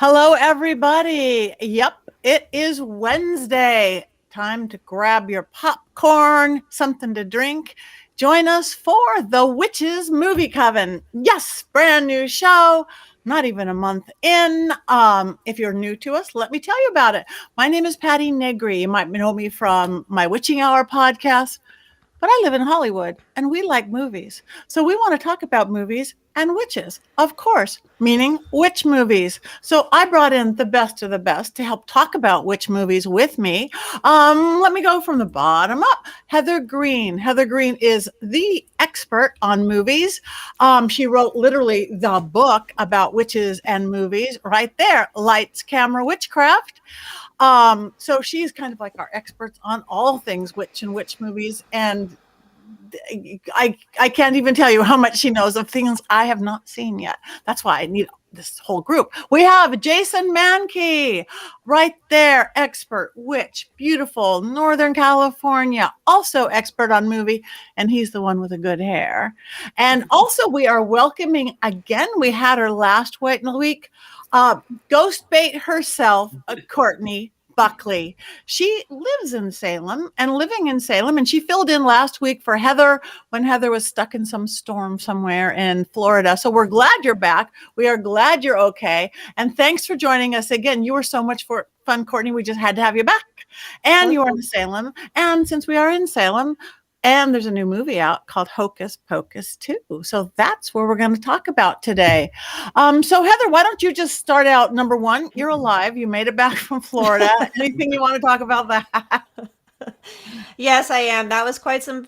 Hello, everybody. Yep, it is Wednesday. Time to grab your popcorn, something to drink. Join us for the Witches Movie Coven. Yes, brand new show, not even a month in. If you're new to us, let me tell you about it. My name is Patti Negri. You might know me from my Witching Hour podcast, but I live in Hollywood and we like movies. So we want to talk about movies and witches, of course, meaning witch movies. So I brought in the best of the best to help talk about witch movies with me. Let me go from the bottom up. Heather Greene. Heather Greene is the expert on movies. She wrote literally the book about witches and movies right there, Lights, Camera, Witchcraft. So she's kind of like our experts on all things witch and witch movies. And I can't even tell you how much she knows of things I have not seen yet. That's why I need this whole group. We have Jason Mankey right there, expert witch, beautiful Northern California, also expert on movie, and he's the one with the good hair. And also we are welcoming again, we had her last week, ghost bait herself, Courtney Buckley. She lives in Salem and living in Salem, and she filled in last week for Heather when Heather was stuck in some storm somewhere in Florida. So we're glad you're back. We are glad you're okay. And thanks for joining us again. You were so much fun, Courtney. We just had to have you back. And you are in Salem. And since we are in Salem, and there's a new movie out called Hocus Pocus 2. So that's where we're going to talk about today. So Heather, why don't you just start out? Number one, you're alive. You made it back from Florida. Anything you want to talk about that? Yes, I am. That was quite some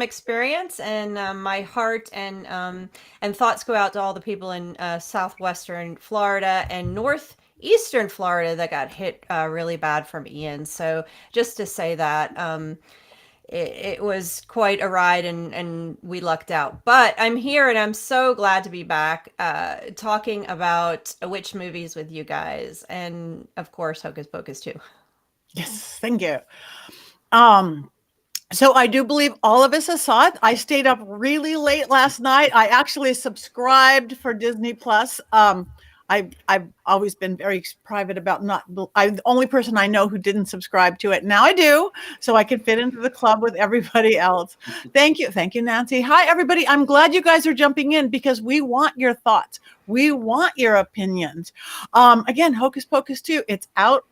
experience, and my heart and thoughts go out to all the people in southwestern Florida and northeastern Florida that got hit really bad from Ian. So just to say that. It was quite a ride, and we lucked out. But I'm here and I'm so glad to be back talking about witch movies with you guys. And of course, Hocus Pocus too. Yes, thank you. So I do believe all of us saw it. I stayed up really late last night. I actually subscribed for Disney Plus. I've always been very private about I'm the only person I know who didn't subscribe to it. Now I do, so I can fit into the club with everybody else. Thank you, Nancy. Hi, everybody. I'm glad you guys are jumping in because we want your thoughts. We want your opinions. Again, Hocus Pocus 2, it's out.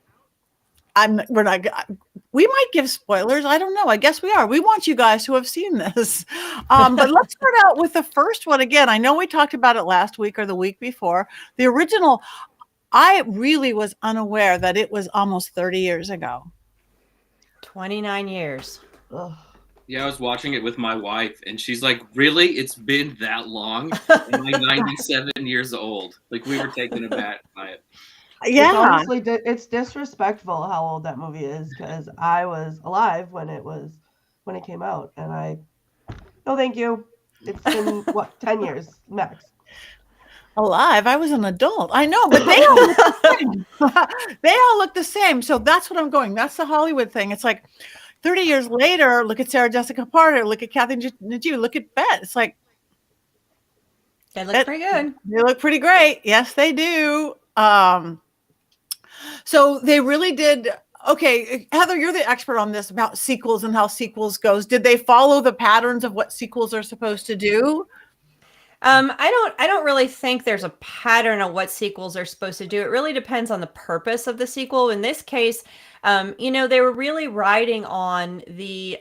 We might give spoilers. I don't know. I guess we are. We want you guys to have seen this. But let's start out with the first one again. I know we talked about it last week or the week before. The original, I really was unaware that it was almost 30 years ago. 29 years. Ugh. Yeah, I was watching it with my wife, and she's like, really? It's been that long? I'm like 97 years old. Like, we were taken aback by it. Yeah. Honestly, it's disrespectful how old that movie is because I was alive when it came out, and no, thank you. It's been 10 years max. Alive? I was an adult. I know, but they all look the same. They all look the same. So that's what I'm going. That's the Hollywood thing. It's like 30 years later, look at Sarah Jessica Parker, look at Kathy Najimy, look at Bette. It's like they look pretty good. They look pretty great. Yes, they do. So they really did. Okay, Heather, you're the expert on this about sequels and how sequels goes. Did they follow the patterns of what sequels are supposed to do? I don't really think there's a pattern of what sequels are supposed to do. It really depends on the purpose of the sequel. In this case, they were really riding on the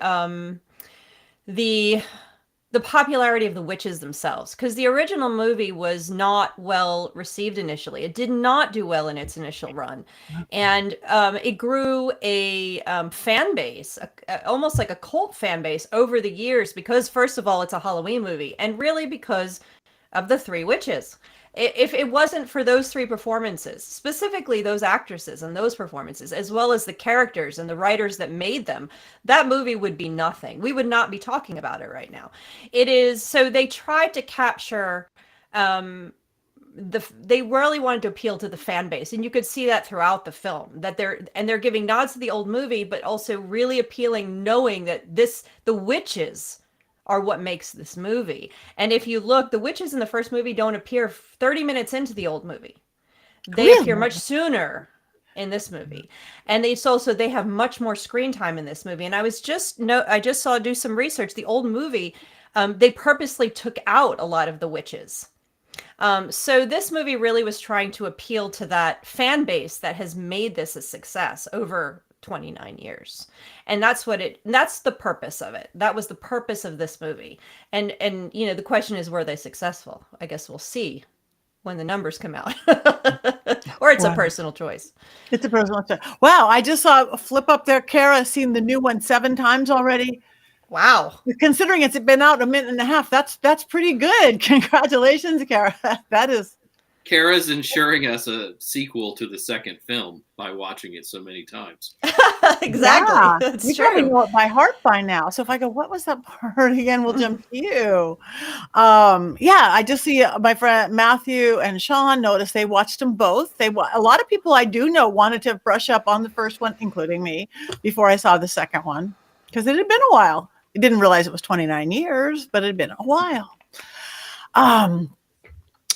popularity of the witches themselves, because the original movie was not well received initially. It did not do well in its initial run, and it grew a fan base, almost like a cult fan base over the years, because first of all, it's a Halloween movie, and really because of the three witches. If it wasn't for those three performances, specifically those actresses and those performances, as well as the characters and the writers that made them, that movie would be nothing. We would not be talking about it right now. So they tried to capture, they really wanted to appeal to the fan base. And you could see that throughout the film, that they're giving nods to the old movie, but also really appealing, knowing that the witches are what makes this movie. And if you look, the witches in the first movie don't appear 30 minutes into the old movie. They appear Really? much sooner in this movie, and they have much more screen time in this movie. And I just saw do some research. The old movie, they purposely took out a lot of the witches. So this movie really was trying to appeal to that fan base that has made this a success over 29 years. And that's the purpose of it. That was the purpose of this movie. And the question is, were they successful? I guess we'll see when the numbers come out. Or it's a personal choice. It's a personal choice. Wow, I just saw a flip up there. Kara seen the new one 7 times already. Wow. Considering it's been out a minute and a half, that's pretty good. Congratulations, Kara. That is. Kara's ensuring us a sequel to the second film by watching it so many times. Exactly. Yeah. That's You probably true. know it by heart by now. So if I go, what was that part again? We'll jump to you. I just see my friend Matthew and Sean noticed they watched them both. A lot of people I do know wanted to brush up on the first one, including me, before I saw the second one, because it had been a while. I didn't realize it was 29 years, but it had been a while.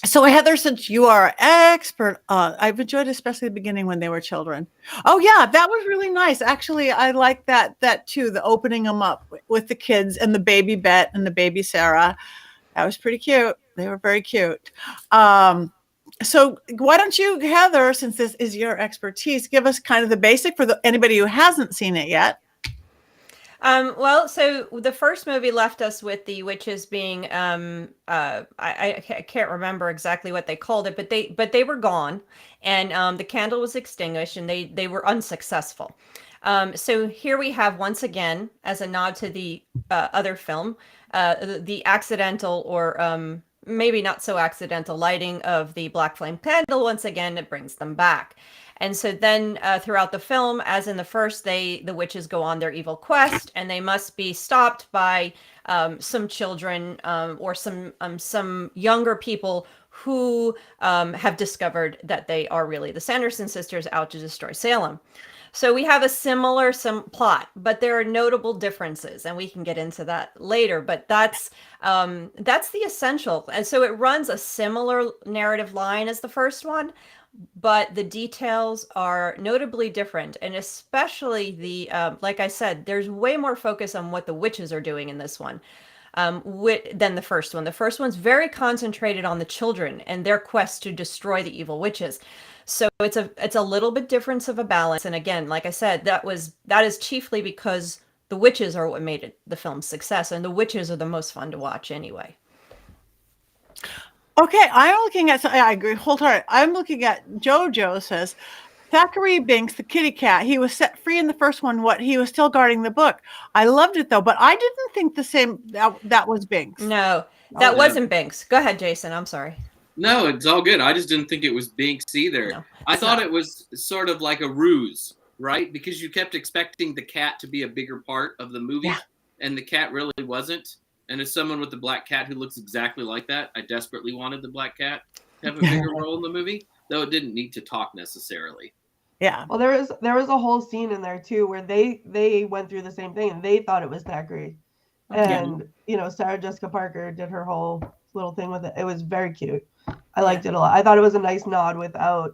So Heather, since you are an expert, I've enjoyed especially the beginning when they were children. Oh yeah, that was really nice. Actually, I like that too. The opening them up with the kids and the baby Bet and the baby Sarah. That was pretty cute. They were very cute. So why don't you, Heather, since this is your expertise, give us kind of the basic for anybody who hasn't seen it yet. So the first movie left us with the witches being, I can't remember exactly what they called it, but they were gone, and the candle was extinguished, and they were unsuccessful. So here we have, once again, as a nod to the other film, the accidental or maybe not so accidental lighting of the black flame candle. Once again, it brings them back. And so then throughout the film, as in the first, the witches go on their evil quest, and they must be stopped by some children or some younger people who have discovered that they are really the Sanderson sisters out to destroy Salem. So we have a similar plot, but there are notable differences, and we can get into that later. But that's the essential, and so it runs a similar narrative line as the first one, but the details are notably different, and especially the like I said, there's way more focus on what the witches are doing in this one than the first one. The first one's very concentrated on the children and their quest to destroy the evil witches. So it's a little bit difference of a balance. And again, like I said, that is chiefly because the witches are what made it the film's success, and the witches are the most fun to watch anyway. Okay, I'm looking at. I agree. Hold on. I'm looking at. JoJo says, Thackeray Binks, the kitty cat. He was set free in the first one. He was still guarding the book. I loved it though, but I didn't think the same. That was Binks. No, that wasn't Binks. Go ahead, Jason. I'm sorry. No, it's all good. I just didn't think it was Binks either. No, I thought it was sort of like a ruse, right? Because you kept expecting the cat to be a bigger part of the movie, and the cat really wasn't. And as someone with the black cat who looks exactly like that, I desperately wanted the black cat to have a bigger role in the movie, though it didn't need to talk necessarily. Yeah. Well, there was a whole scene in there too where they went through the same thing, and they thought it was Thackeray. And Sarah Jessica Parker did her whole little thing with it. It was very cute. I liked it a lot. I thought it was a nice nod without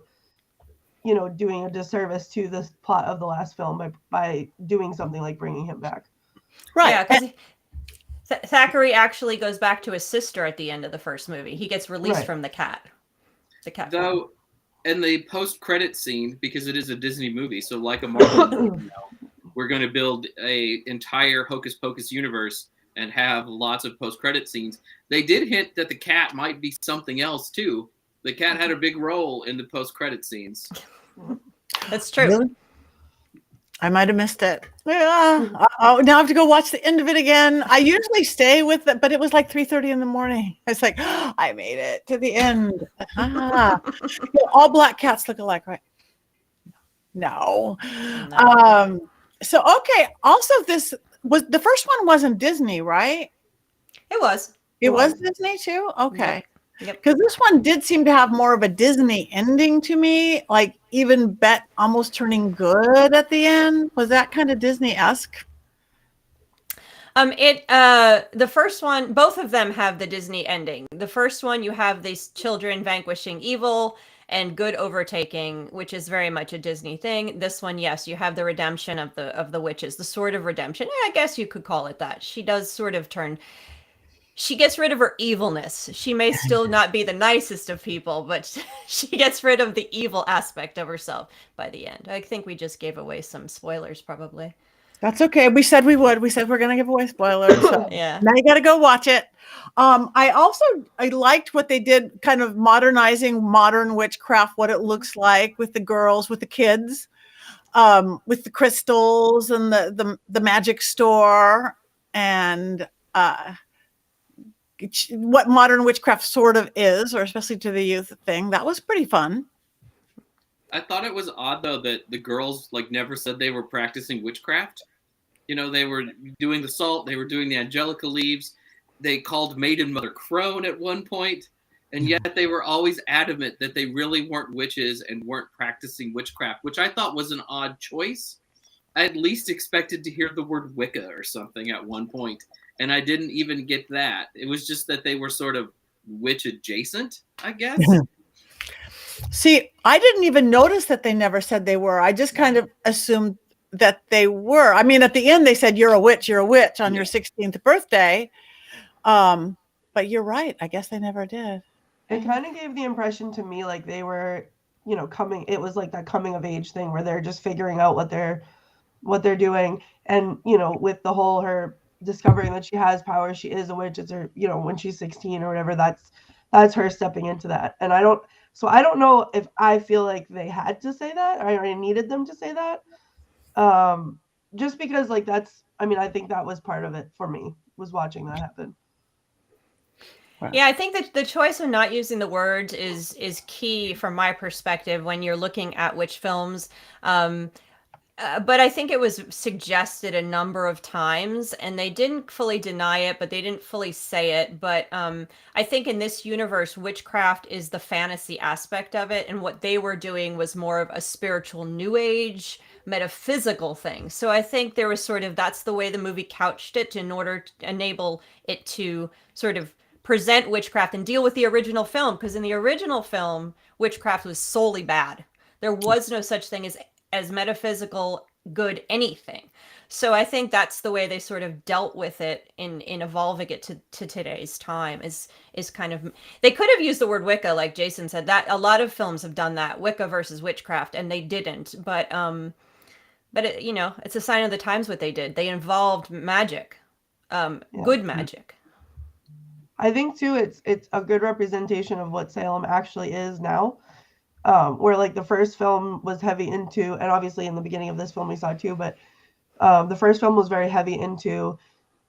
doing a disservice to the plot of the last film by doing something like bringing him back. Right. Yeah, because Thackeray actually goes back to his sister at the end of the first movie. He gets released from the cat. The cat. Though, in the post-credit scene, because it is a Disney movie, so like a Marvel movie, we're going to build a entire Hocus Pocus universe and have lots of post-credit scenes. They did hint that the cat might be something else too. The cat had a big role in the post-credit scenes. That's true. Really? I might have missed it. Yeah. Oh, now I have to go watch the end of it again. I usually stay with it, but it was like 3:30 in the morning. It's like, I made it to the end. All black cats look alike, right? No. So, okay. Also, this was the first one wasn't Disney, right? It was. It was Disney too? Okay. Yep. Because this one did seem to have more of a Disney ending to me, like even Bet almost turning good at the end. Was that kind of Disney-esque? The first one, both of them have the Disney ending. The first one, you have these children vanquishing evil, and good overtaking, which is very much a Disney thing. This one, yes, you have the redemption of the witches, the sword of redemption. I guess you could call it that. She does sort of turn. She gets rid of her evilness. She may still not be the nicest of people, but she gets rid of the evil aspect of herself by the end. I think we just gave away some spoilers, probably. That's okay. We said we would. We said we're going to give away spoilers. So Yeah. now you got to go watch it. I liked what they did, kind of modernizing modern witchcraft, what it looks like with the girls, with the kids, with the crystals and the magic store, and what modern witchcraft sort of is, or especially to the youth thing. That was pretty fun. I thought it was odd though that the girls like never said they were practicing witchcraft. You know, they were doing the salt, they were doing the angelica leaves. They called Maiden Mother Crone at one point, and yet they were always adamant that they really weren't witches and weren't practicing witchcraft, which I thought was an odd choice. I at least expected to hear the word Wicca or something at one point, and I didn't even get that. It was just that they were sort of witch adjacent, I guess. See, I didn't even notice that they never said they were. I just kind of assumed that they were. I mean, at the end, they said, you're a witch on your 16th birthday. But you're right. I guess they never did. It kind of gave the impression to me like they were, it was like that coming of age thing where they're just figuring out what they're doing. And, with the whole, her discovering that she has power, she is a witch. It's her, when she's 16 or whatever, that's her stepping into that. And I don't know if I feel like they had to say that, or I needed them to say that. Just because like I think that was part of it for me, was watching that happen. Wow. Yeah, I think that the choice of not using the words is key from my perspective when you're looking at witch films. But I think it was suggested a number of times, and they didn't fully deny it, but they didn't fully say it. But I think in this universe, witchcraft is the fantasy aspect of it, and what they were doing was more of a spiritual new age, metaphysical thing. So I think there was sort of, that's the way the movie couched it in order to enable it to sort of present witchcraft and deal with the original film, because in the original film, witchcraft was solely bad. There was no such thing as metaphysical good anything. So I think that's the way they sort of dealt with it in evolving it to today's time, is kind of, they could have used the word Wicca, like Jason said. That a lot of films have done that, Wicca versus witchcraft, and they didn't. But it, it's a sign of the times what they did. They involved magic, good magic. I think too, it's a good representation of what Salem actually is now. Where like the first film was heavy into, and obviously in the beginning of this film we saw too, but the first film was very heavy into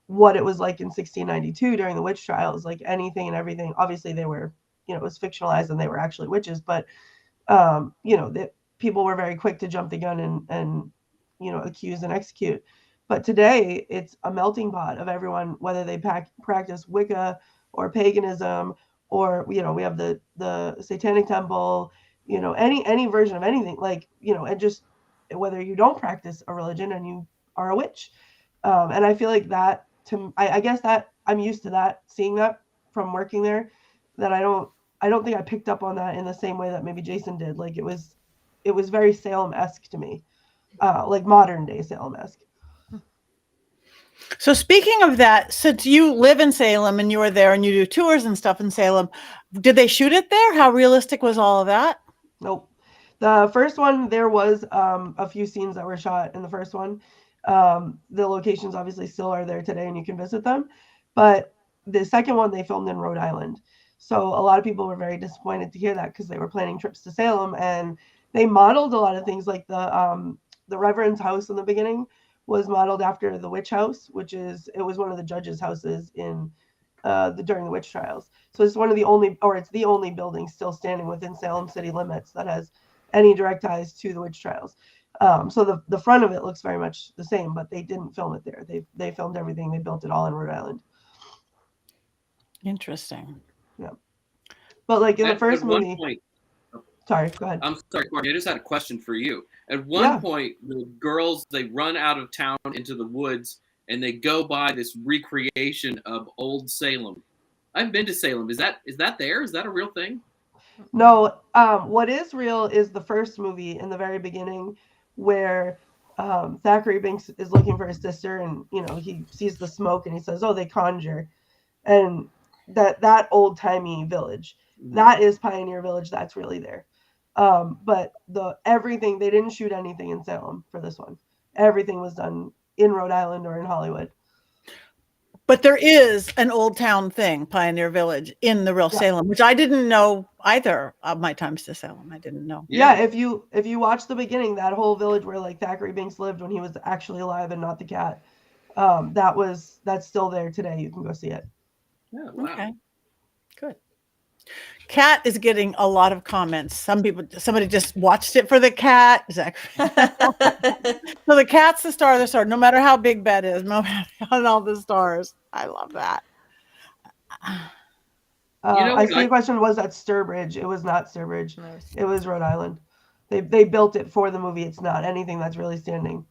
what it was like in 1692 during the witch trials, like anything and everything. Obviously they were, it was fictionalized and they were actually witches, but that people were very quick to jump the gun and accuse and execute. But today it's a melting pot of everyone, whether they practice Wicca or paganism, or we have the Satanic Temple, any version of anything, like, and just whether you don't practice a religion and you are a witch. And I feel like that, I guess that I'm used to that, seeing that from working there, that I don't think I picked up on that in the same way that maybe Jason did. Like it was very Salem-esque to me, like modern day Salem-esque. So speaking of that, since you live in Salem and you were there and you do tours and stuff in Salem, did they shoot it there? How realistic was all of that? Nope. The first one, there was a few scenes that were shot in the first one. The locations obviously still are there today and you can visit them. But the second one, they filmed in Rhode Island. So a lot of people were very disappointed to hear that, because they were planning trips to Salem, and they modeled a lot of things, like the Reverend's house in the beginning was modeled after the witch house, it was one of the judges' houses in during the witch trials. So it's it's the only building still standing within Salem city limits that has any direct ties to the witch trials. So the front of it looks very much the same, but they didn't film it there. They filmed everything. They built it all in Rhode Island. Interesting. Yeah. But like in the first movie. Point, sorry, go ahead. I'm sorry, Courtney. I just had a question for you. At one point, the girls, they run out of town into the woods and they go by this recreation of old Salem. I've been to Salem. Is that there? Is that a real thing? No, what is real is the first movie in the very beginning where Thackeray Binks is looking for his sister, and he sees the smoke and he says, "Oh, they conjure," and that old timey village, that is Pioneer Village. That's really there. But everything, they didn't shoot anything in Salem for this one. Everything was done in Rhode Island or in Hollywood. But there is an old town thing, Pioneer Village, in the real Salem, which I didn't know either of my times to Salem. I didn't know. Yeah, if you watch the beginning, that whole village where like Thackeray Binks lived when he was actually alive and not the cat, that's still there today. You can go see it. Yeah, wow. Okay, good. Cat is getting a lot of comments. Somebody just watched it for the cat. Exactly. So the cat's the star of the story, no matter how big Bet is, no matter all the stars. I love that. I see a question. Was that Sturbridge? It was not Sturbridge. It was Rhode Island. They built it for the movie. It's not anything that's really standing.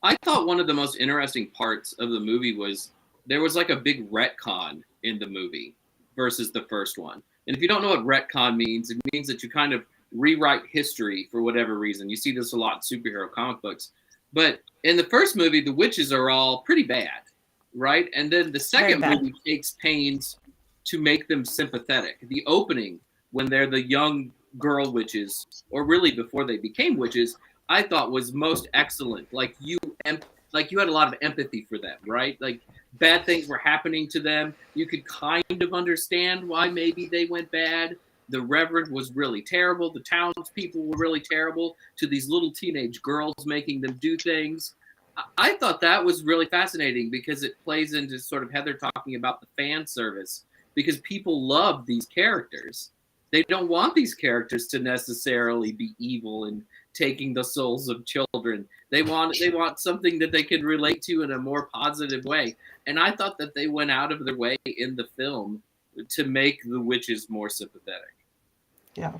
I thought one of the most interesting parts of the movie was there was like a big retcon in the movie versus the first one. And if you don't know what retcon means, it means that you kind of rewrite history for whatever reason. You see this a lot in superhero comic books. But in the first movie, the witches are all pretty bad, right? And then the second movie takes pains to make them sympathetic. The opening, when they're the young girl witches, or really before they became witches, I thought was most excellent. Like you had a lot of empathy for them, right? Like bad things were happening to them. You could kind of understand why maybe they went bad. The Reverend was really terrible. The townspeople were really terrible to these little teenage girls, making them do things. I thought that was really fascinating because it plays into sort of Heather talking about the fan service, because people love these characters. They don't want these characters to necessarily be evil and taking the souls of children. They want something that they can relate to in a more positive way. And I thought that they went out of their way in the film to make the witches more sympathetic. Yeah.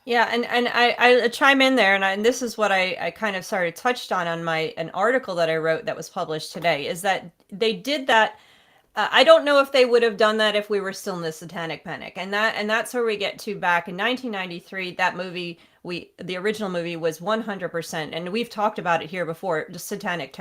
Yeah, and I chime in there, and this is what I kind of sort of touched on an article that I wrote that was published today, is that they did that. I don't know if they would have done that if we were still in the Satanic Panic, and that's where we get to back in 1993. That movie, the original movie was 100%, and we've talked about it here before. Just Satanic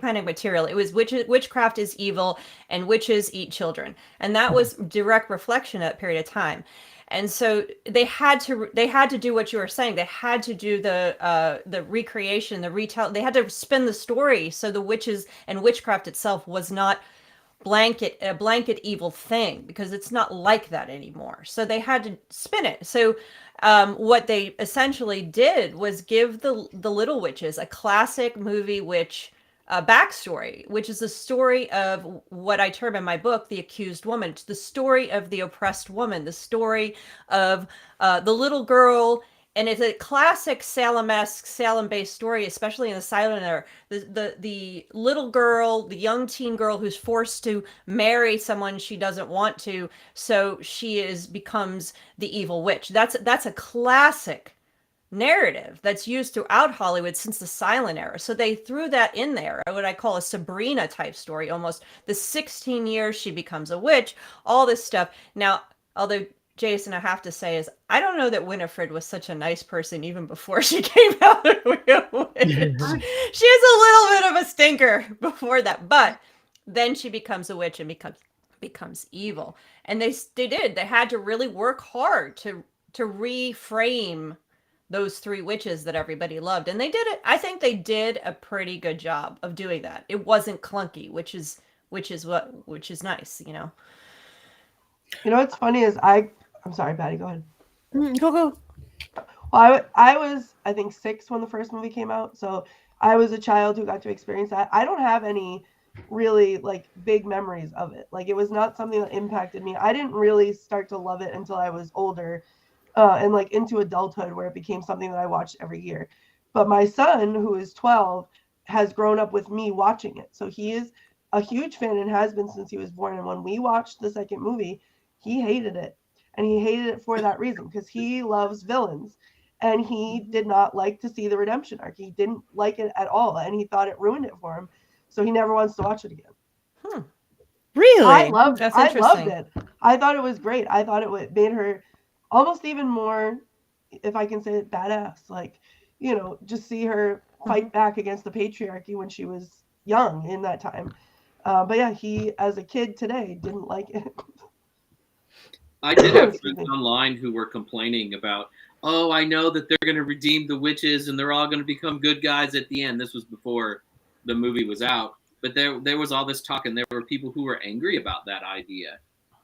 Panic material. It was witchcraft is evil, and witches eat children, and that was direct reflection of that period of time. And so they had to do what you were saying. They had to do the recreation, the retell. They had to spin the story so the witches and witchcraft itself was not a blanket evil thing, because it's not like that anymore. So they had to spin it. So what they essentially did was give the Little Witches a classic movie witch backstory, which is the story of what I term in my book the accused woman. It's the story of the oppressed woman, the story of the little girl. And it's a classic Salem-esque, Salem-based story, especially in the silent era. The little girl, the young teen girl who's forced to marry someone she doesn't want to, so she becomes the evil witch. That's a classic narrative that's used throughout Hollywood since the silent era. So they threw that in there, what I call a Sabrina type story, almost. The 16 years she becomes a witch, all this stuff. Now, although Jason, I have to say, is I don't know that Winifred was such a nice person even before she came out of a witch. She is a little bit of a stinker before that, but then she becomes a witch and becomes evil. And they did. They had to really work hard to reframe those three witches that everybody loved, and they did it. I think they did a pretty good job of doing that. It wasn't clunky, which is nice, you know. You know what's funny is I'm sorry, Patty, go ahead. Go. Well, I was, I think, 6 when the first movie came out, so I was a child who got to experience that. I don't have any really like big memories of it. Like, it was not something that impacted me. I didn't really start to love it until I was older, and like into adulthood, where it became something that I watched every year. But my son, who is 12, has grown up with me watching it, so he is a huge fan and has been since he was born. And when we watched the second movie, he hated it. And he hated it for that reason, because he loves villains. And he did not like to see the redemption arc. He didn't like it at all. And he thought it ruined it for him. So he never wants to watch it again. Really? I loved it. I thought it was great. I thought it made her almost even more, if I can say it, badass. Like, you know, just see her fight back against the patriarchy when she was young in that time. But yeah, he, as a kid today, didn't like it. I did have friends online who were complaining about, oh, I know that they're going to redeem the witches and they're all going to become good guys at the end. This was before the movie was out. But there was all this talk, and there were people who were angry about that idea.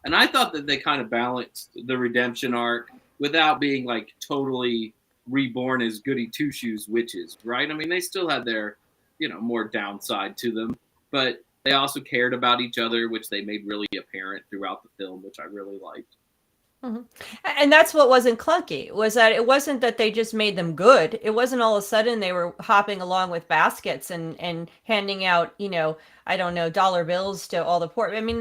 And I thought that they kind of balanced the redemption arc without being like totally reborn as goody two shoes witches, right? I mean, they still had their, you know, more downside to them, but they also cared about each other, which they made really apparent throughout the film, which I really liked. Mm-hmm. And that's what wasn't clunky, was that it wasn't that they just made them good. It wasn't all of a sudden they were hopping along with baskets and handing out, you know, I don't know, dollar bills to all the poor. I mean,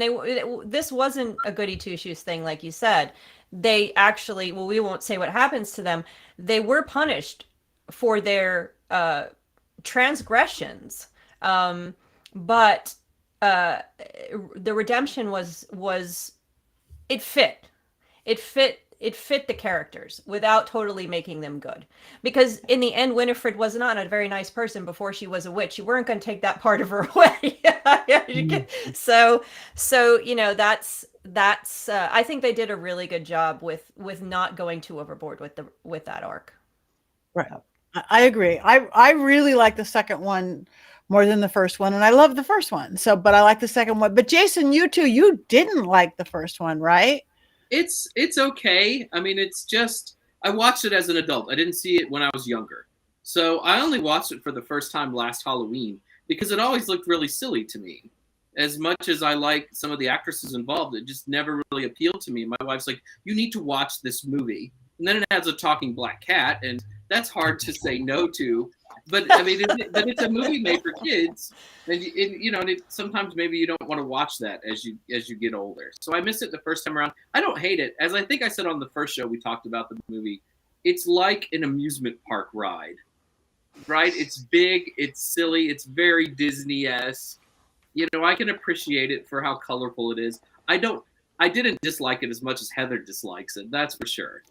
this wasn't a goody two shoes thing, like you said. They actually, well, we won't say what happens to them. They were punished for their transgressions, but the redemption was it fit. It fit the characters without totally making them good. Because in the end, Winifred was not a very nice person before she was a witch. You weren't going to take that part of her away. So, you know, that's I think they did a really good job with not going too overboard with that arc. Right. I agree. I really like the second one more than the first one. And I love the first one. So, but I like the second one. But Jason, you too, you didn't like the first one, right? It's okay. I mean, it's just, I watched it as an adult. I didn't see it when I was younger. So I only watched it for the first time last Halloween because it always looked really silly to me. As much as I like some of the actresses involved, it just never really appealed to me. My wife's like, you need to watch this movie. And then it has a talking black cat, and that's hard to say no to. But I mean, it's a movie made for kids, and you know, sometimes maybe you don't want to watch that as you get older. So I missed it the first time around. I don't hate it, as I think I said on the first show we talked about the movie. It's like an amusement park ride, right? It's big, it's silly, it's very Disney-esque. You know, I can appreciate it for how colorful it is. I didn't dislike it as much as Heather dislikes it. That's for sure.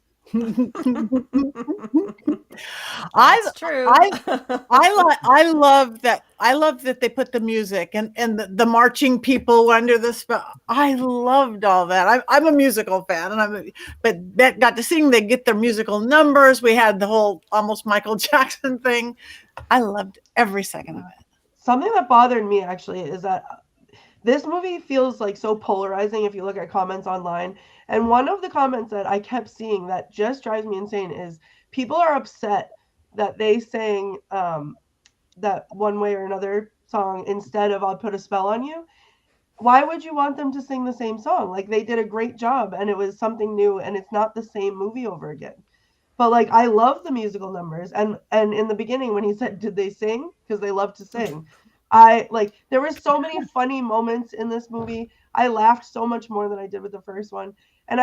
That's true. I love that they put the music and the marching people under the spell. I loved all that. I'm a musical fan, and but that got to sing. They get their musical numbers. We had the whole almost Michael Jackson thing. I loved every second of it. Something that bothered me actually is that this movie feels like so polarizing if you look at comments online. And one of the comments that I kept seeing that just drives me insane is people are upset that they sang that One Way or Another song instead of I'll Put a Spell on You. Why would you want them to sing the same song? Like, they did a great job and it was something new and it's not the same movie over again. But like, I love the musical numbers. And in the beginning when he said, did they sing? Because they love to sing. There were so many funny moments in this movie. I laughed so much more than I did with the first one. And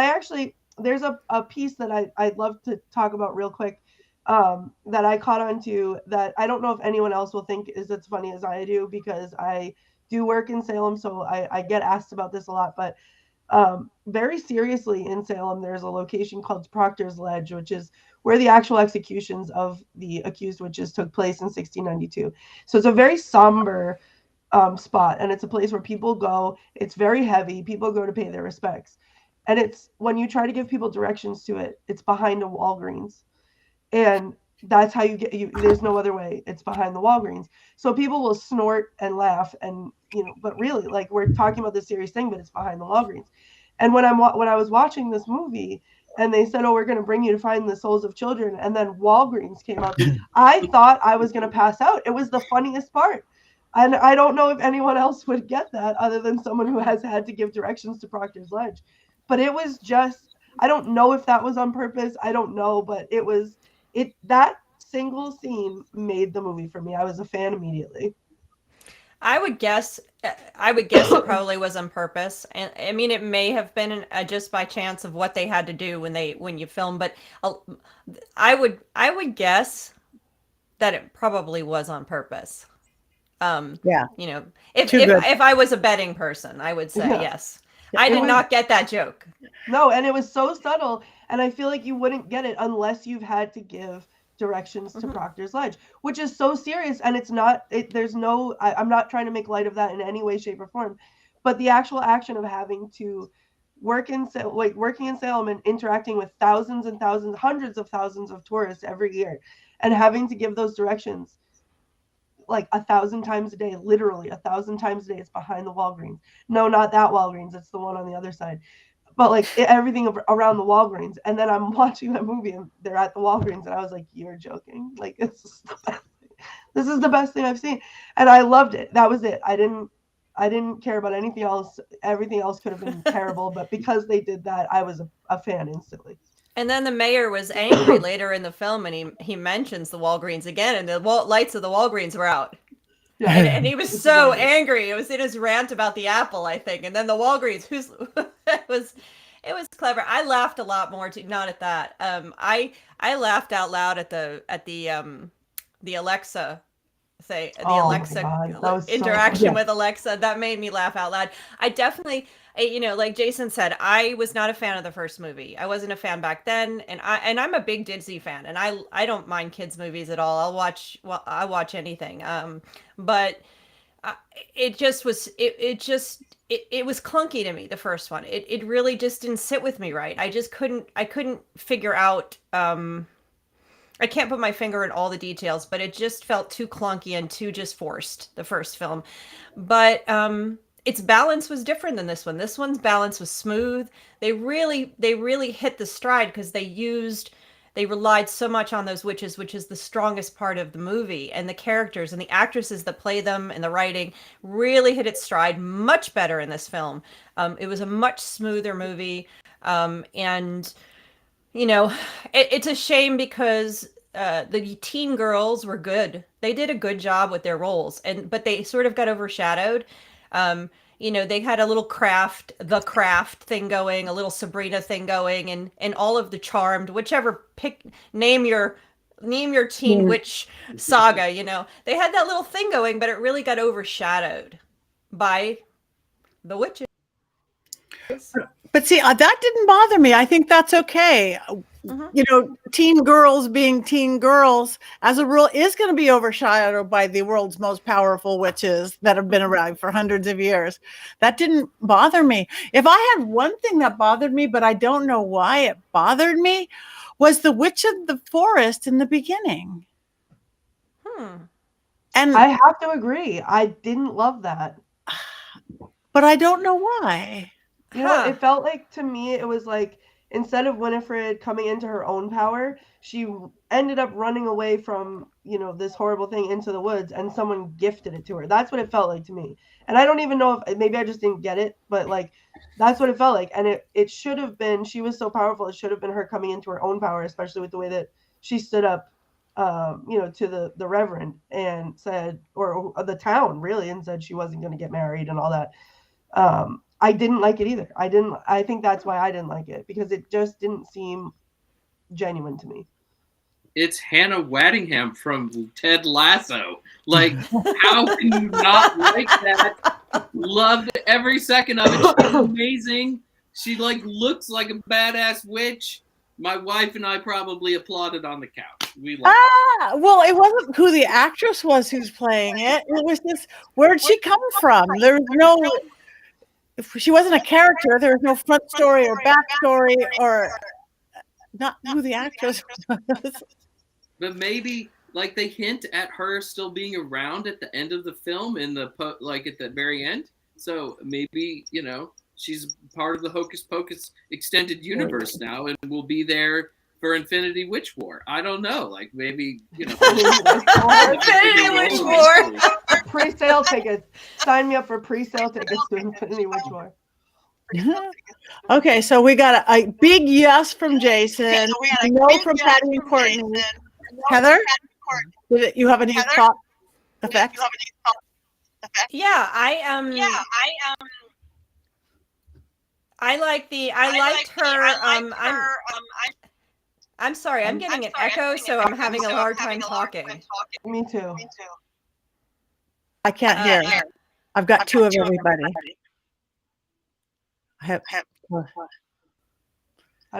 there's a piece that I'd love to talk about real quick that I caught on to that I don't know if anyone else will think is as funny as I do, because I do work in Salem, so I get asked about this a lot. But very seriously, in Salem, there's a location called Proctor's Ledge, which is where the actual executions of the accused witches took place in 1692. So it's a very somber spot, and it's a place where people go. It's very heavy. People go to pay their respects. And it's, when you try to give people directions to it, it's behind a Walgreens. And that's how there's no other way. It's behind the Walgreens. So people will snort and laugh and, you know, but really, like, we're talking about this serious thing, but it's behind the Walgreens. And when I was watching this movie and they said, oh, we're going to bring you to find the souls of children, and then Walgreens came up, I thought I was going to pass out. It was the funniest part. And I don't know if anyone else would get that other than someone who has had to give directions to Proctor's Ledge. But it was just, I don't know if that was on purpose. I don't know, but that single scene made the movie for me. I was a fan immediately. I would guess it probably was on purpose. And I mean, it may have been just by chance of what they had to do when you film, but I would guess that it probably was on purpose. Yeah. You know, if I was a betting person, I would say yes. I did not get that joke. No, and it was so subtle, and I feel like you wouldn't get it unless you've had to give directions to Proctor's Ledge, which is so serious, and it's not. There's no. I'm not trying to make light of that in any way, shape, or form, but the actual action of having to working in Salem and interacting with thousands and thousands, hundreds of thousands of tourists every year, and having to give those directions like 1,000 times a day, literally 1,000 times a day. It's behind the Walgreens. No, not that Walgreens. It's the one on the other side. But like everything around the Walgreens. And then I'm watching that movie and they're at the Walgreens. And I was like, you're joking. Like, this is the best thing. This is the best thing I've seen. And I loved it. That was it. I didn't care about anything else. Everything else could have been terrible. But because they did that, I was a fan instantly. And then the mayor was angry later in the film, and he mentions the Walgreens again, and the lights of the Walgreens were out. Yeah. And he was so angry. It was in his rant about the apple, I think. And then the Walgreens, it was clever. I laughed a lot more too, not at that. I laughed out loud at the Alexa thing, the Alexa interaction with Alexa. That made me laugh out loud. I definitely, like Jason said, I was not a fan of the first movie. I wasn't a fan back then, and I'm a big Disney fan, and I don't mind kids movies at all. I watch anything. But it just was it was clunky to me, the first one. It really just didn't sit with me right. I couldn't figure out. I can't put my finger in all the details, but it just felt too clunky and too just forced, the first film. But its balance was different than this one. This one's balance was smooth. They really hit the stride because they relied so much on those witches, which is the strongest part of the movie, and the characters and the actresses that play them and the writing really hit its stride much better in this film. It was a much smoother movie. And it's a shame because the teen girls were good. They did a good job with their roles, but they sort of got overshadowed. They had a little craft thing going, a little Sabrina thing going, and all of the Charmed, whichever name your teen witch saga, they had that little thing going, but it really got overshadowed by the witches. But see, that didn't bother me. I think that's okay. Teen girls being teen girls, as a rule, is going to be overshadowed by the world's most powerful witches that have been around for hundreds of years. That didn't bother me. If I had one thing that bothered me, but I don't know why it bothered me, was the witch of the forest in the beginning. And I have to agree. I didn't love that. But I don't know why. It felt like, to me, it was like, instead of Winifred coming into her own power, she ended up running away from, this horrible thing into the woods, and someone gifted it to her. That's what it felt like to me. And I don't even know if maybe I just didn't get it, but like, that's what it felt like. And it should have been, she was so powerful, it should have been her coming into her own power, especially with the way that she stood up, to the Reverend and said, or the town really, and said she wasn't going to get married and all that. I didn't like it either. I think that's why I didn't like it, because it just didn't seem genuine to me. It's Hannah Waddingham from Ted Lasso. Like, how can you not like that? Loved every second of it. She's amazing. She looks like a badass witch. My wife and I probably applauded on the couch. We loved it. Well, it wasn't who the actress was who's playing it. It was just, where'd she come from? There was no... If she wasn't a character, there was no front story or backstory, or not who the actress was. But maybe they hint at her still being around at the end of the film at the very end. So maybe, she's part of the Hocus Pocus extended universe now and will be there for Infinity Witch War. I don't know. Maybe, Infinity Witch War. Pre-sale tickets. Sign me up for pre-sale tickets to Infinity Witch War. Okay, so we got a big yes from Jason, no from Patty and Courtney. Heather, did you have any thought effects? Yeah, I liked her. I'm sorry, I'm getting an echo, so I'm having a hard time talking. Me too. I can't hear. I've got two of everybody. I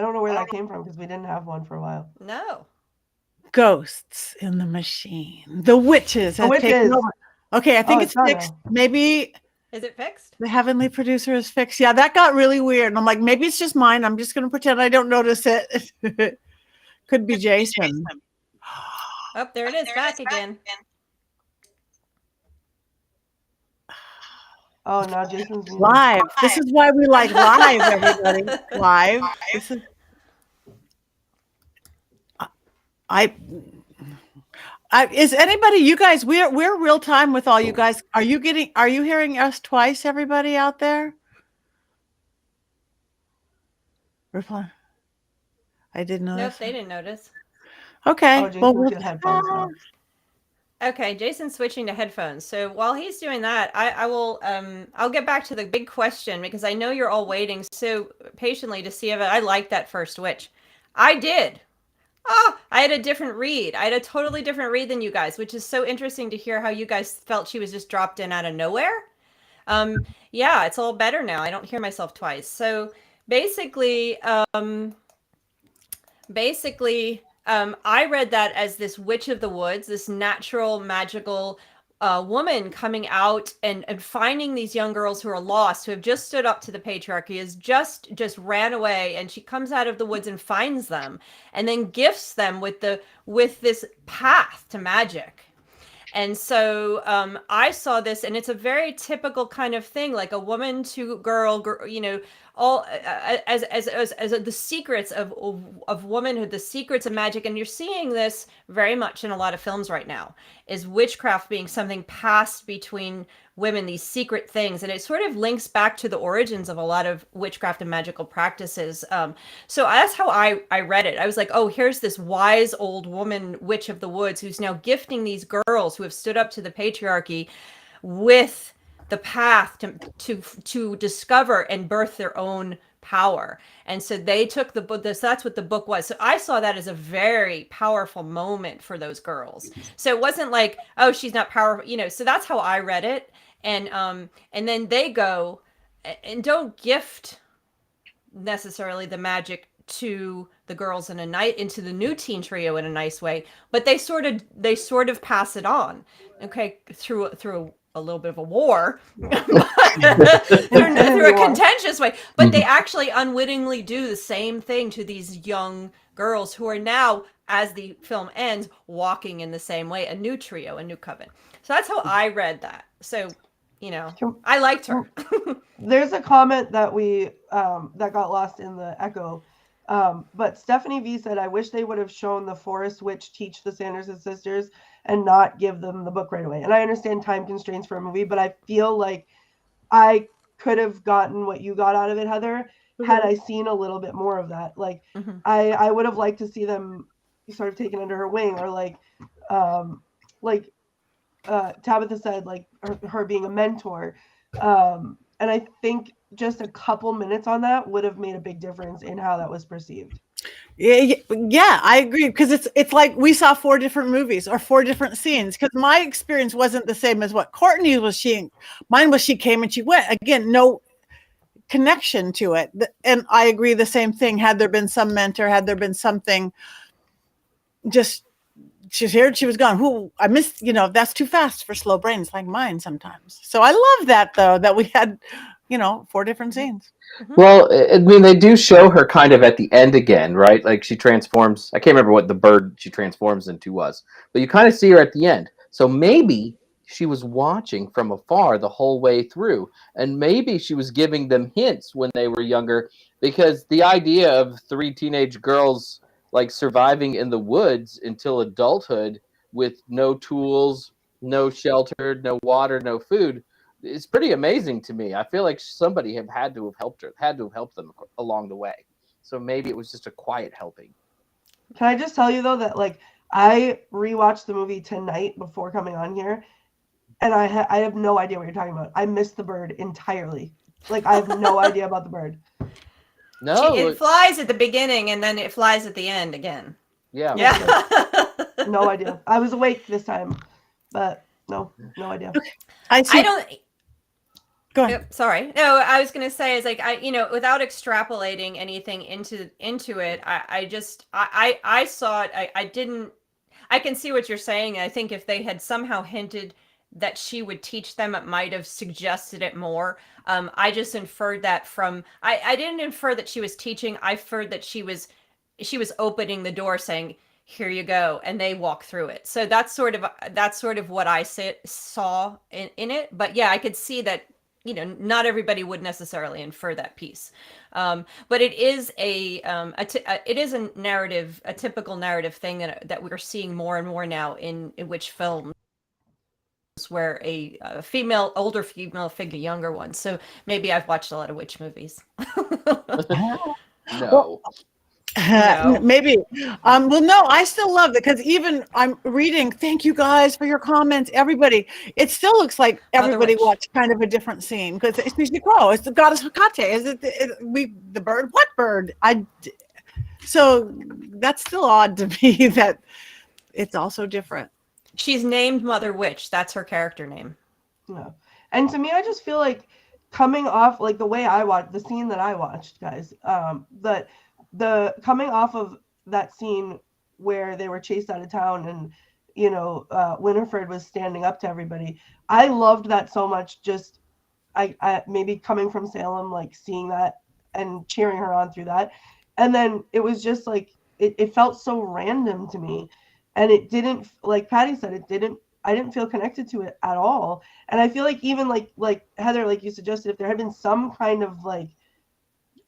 don't know where that came from because we didn't have one for a while. No. Ghosts in the Machine. The witches have taken over. Okay, I think it's fixed. Now. Maybe. Is it fixed? The heavenly producer is fixed. Yeah, that got really weird. And I'm like, maybe it's just mine. I'm just going to pretend I don't notice it. Could be Jason. Oh, there it is. Back again. Oh, now Jason's live. This is why we like live, everybody. Live. This is. Is anybody? You guys, we're real time with all you guys. Are you hearing us twice? Everybody out there. Reply. I didn't notice. Nope, they didn't notice. Okay. Okay, Jason's switching to headphones. So while he's doing that, I will I'll get back to the big question because I know you're all waiting so patiently to see if I like that first witch. I did. Oh, I had a different read. I had a totally different read than you guys, which is so interesting to hear how you guys felt she was just dropped in out of nowhere. Yeah, it's all better now. I don't hear myself twice. So basically, I read that as this witch of the woods, this natural, magical woman coming out and finding these young girls who are lost, who have just stood up to the patriarchy, has just ran away, and she comes out of the woods and finds them, and then gifts them with this path to magic. And so I saw this, and it's a very typical kind of thing, like a woman to girl, you know, all as the secrets of womanhood, the secrets of magic. And you're seeing this very much in a lot of films right now, is witchcraft being something passed between women, these secret things. And it sort of links back to the origins of a lot of witchcraft and magical practices. So that's how I read it. I was like, oh, here's this wise old woman, witch of the woods, who's now gifting these girls who have stood up to the patriarchy with the path to discover and birth their own power. And so they took the book. That's what the book was. So I saw that as a very powerful moment for those girls. So it wasn't like, oh, she's not powerful, you know. So that's how I read it. And then they go and don't gift necessarily the magic to the girls into the new teen trio in a nice way, but they sort of pass it on, okay, through a little bit of a war, through a contentious way, but they actually unwittingly do the same thing to these young girls who are now, as the film ends, walking in the same way, a new trio, a new coven. So that's how I read that. So, you know, I liked her. There's a comment that we that got lost in the echo. But Stephanie V said, I wish they would have shown the forest witch teach the Sanderson sisters and not give them the book right away. And I understand time constraints for a movie, but I feel like I could have gotten what you got out of it, Heather, had I seen a little bit more of that. Like, I would have liked to see them sort of taken under her wing, or Tabitha said, like her being a mentor. And I think just a couple minutes on that would have made a big difference in how that was perceived. Yeah, I agree, because it's like we saw 4 different movies or 4 different scenes, because my experience wasn't the same as what Courtney was seeing. Mine was she came and she went. Again, no connection to it. And I agree, the same thing. Had there been some mentor, had there been something, just she's here and she was gone. Who I missed, that's too fast for slow brains like mine sometimes. So I love that, though, that we had 4 different scenes. Well, I mean, they do show her kind of at the end again, right? Like she transforms. I can't remember what the bird she transforms into was, but you kind of see her at the end. So maybe she was watching from afar the whole way through, and maybe she was giving them hints when they were younger, because the idea of 3 teenage girls like surviving in the woods until adulthood with no tools, no shelter, no water, no food, it's pretty amazing to me. I feel like somebody had to have helped them along the way. So maybe it was just a quiet helping. Can I just tell you, though, that like I rewatched the movie tonight before coming on here, and I have no idea what you're talking about. I missed the bird entirely. Like, I have no idea about the bird. No, it flies at the beginning and then it flies at the end again. Yeah. No idea. I was awake this time, but no idea. I Go ahead. Yep, sorry. No, I was going to say is like without extrapolating anything into it, I saw it. I didn't. I can see what you're saying. I think if they had somehow hinted that she would teach them, it might have suggested it more. I just inferred that from. I didn't infer that she was teaching. I inferred that she was opening the door, saying, "Here you go," and they walk through it. So that's sort of what I saw in it. But yeah, I could see that. Not everybody would necessarily infer that piece, but it is it is a narrative, a typical narrative thing that we're seeing more and more now in witch films, where a older female figure, younger one. So maybe I've watched a lot of witch movies. No. No. Maybe. Well, no, I still love it because even I'm reading. Thank you guys for your comments, everybody. It still looks like everybody Witch. watched kind of a different scene because it's Mijiko. It's the goddess Hecate. Is it the bird? What bird? So that's still odd to me that it's also different. She's named Mother Witch. That's her character name. Yeah. And to me, I just feel like coming off like the way I watched the scene that I watched, guys, that the coming off of that scene where they were chased out of town and Winifred was standing up to everybody. I loved that so much. Just I maybe coming from Salem, like seeing that and cheering her on through that. And then it was just like it felt so random to me. And it didn't, like Patti said, I didn't feel connected to it at all. And I feel like even like Heather, like you suggested, if there had been some kind of like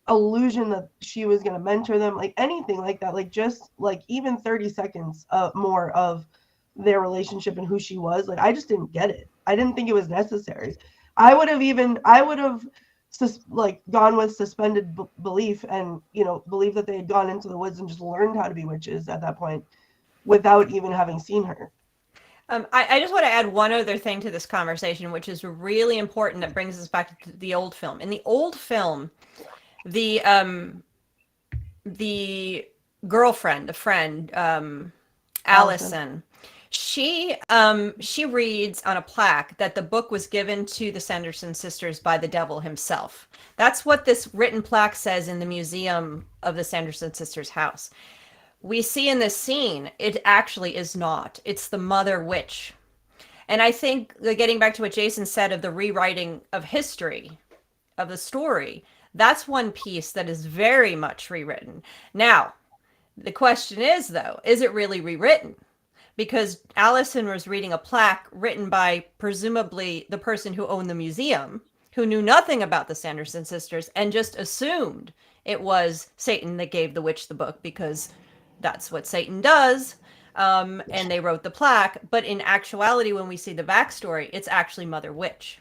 illusion that she was going to mentor them, like anything like that, like just like even 30 seconds more of their relationship and who she was, like I just didn't get it. I didn't think it was necessary. I would have like gone with suspended belief and believe that they had gone into the woods and just learned how to be witches at that point without even having seen her. I just want to add one other thing to this conversation, which is really important, that brings us back to the old film. In the old film, the girlfriend, the friend, Allison, she reads on a plaque that the book was given to the Sanderson sisters by the devil himself. That's what this written plaque says in the museum of the Sanderson sisters' house. We see in this scene, it actually is not. It's the Mother Witch. And I think, getting back to what Jason said of the rewriting of history, of the story, that's one piece that is very much rewritten. Now, the question is, though, is it really rewritten? Because Allison was reading a plaque written by presumably the person who owned the museum, who knew nothing about the Sanderson sisters and just assumed it was Satan that gave the witch the book because that's what Satan does. And they wrote the plaque. But in actuality, when we see the backstory, it's actually Mother Witch.